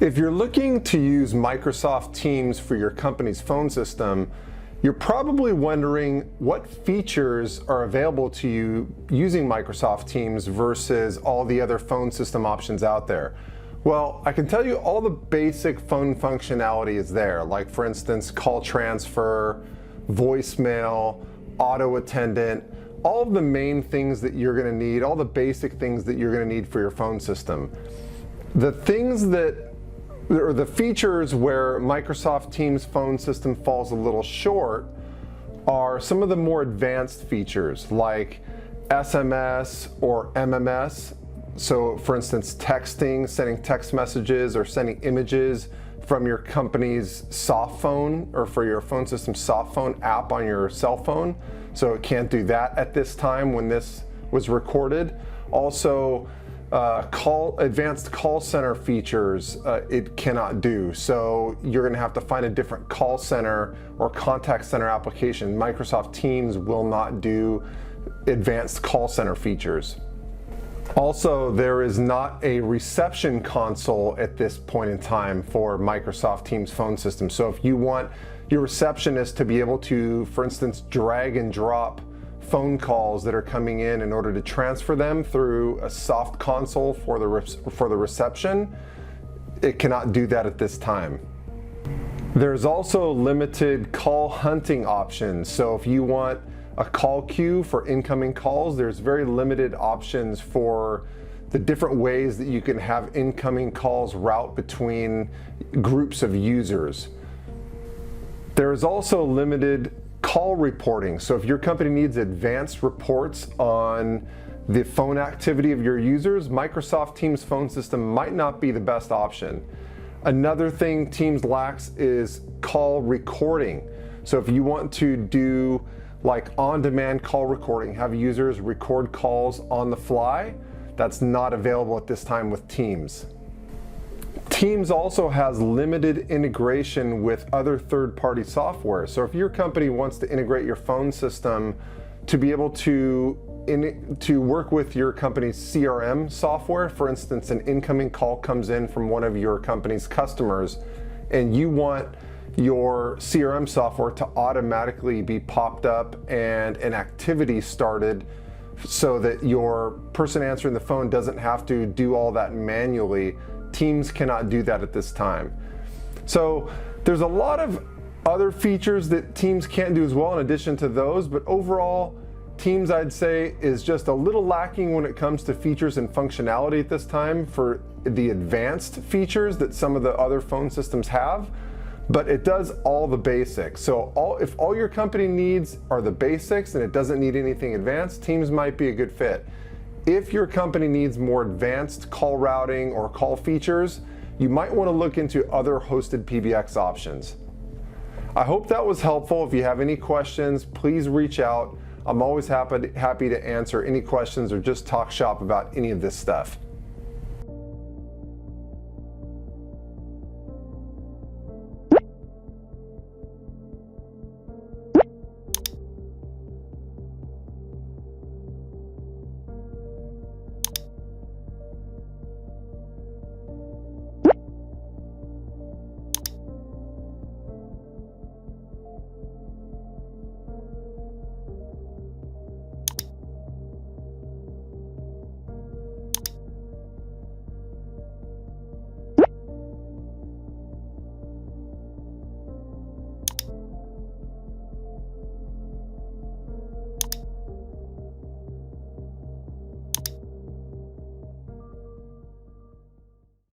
If you're looking to use Microsoft Teams for your company's phone system, you're probably wondering what features are available to you using Microsoft Teams versus all the other phone system options out there. Well, I can tell you all the basic phone functionality is there, like for instance, call transfer, voicemail, auto attendant, all of the main things that you're going to need, all the basic things that you're going to need for your phone system. The things that or the features where Microsoft Teams phone system falls a little short are some of the more advanced features like SMS or MMS. So for instance, texting, sending text messages or sending images from your company's soft phone or for your phone system soft phone app on your cell phone. So it can't do that at this time when this was recorded. Also, advanced call center features it cannot do. So you're going to have to find a different call center or contact center application. Microsoft Teams will not do advanced call center features. Also, there is not a reception console at this point in time for Microsoft Teams phone system. So if you want your receptionist to be able to, for instance, drag and drop phone calls that are coming in order to transfer them through a soft console for the reception, it cannot do that at this time. There's also limited call hunting options. So if you want a call queue for incoming calls, there's very limited options for the different ways that you can have incoming calls route between groups of users. There is also limited call reporting. So if your company needs advanced reports on the phone activity of your users, Microsoft Teams phone system might not be the best option. Another thing Teams lacks is call recording. So if you want to do like on-demand call recording, have users record calls on the fly, that's not available at this time with Teams. Teams also has limited integration with other third-party software. So if your company wants to integrate your phone system to be able to work with your company's CRM software, for instance, an incoming call comes in from one of your company's customers and you want your CRM software to automatically be popped up and an activity started so that your person answering the phone doesn't have to do all that manually, Teams cannot do that at this time. So there's a lot of other features that Teams can't do as well in addition to those, but overall, Teams, I'd say, is just a little lacking when it comes to features and functionality at this time for the advanced features that some of the other phone systems have, but it does all the basics. So if all your company needs are the basics and it doesn't need anything advanced, Teams might be a good fit. If your company needs more advanced call routing or call features, you might want to look into other hosted PBX options. I hope that was helpful. If you have any questions, please reach out. I'm always happy to answer any questions or just talk shop about any of this stuff.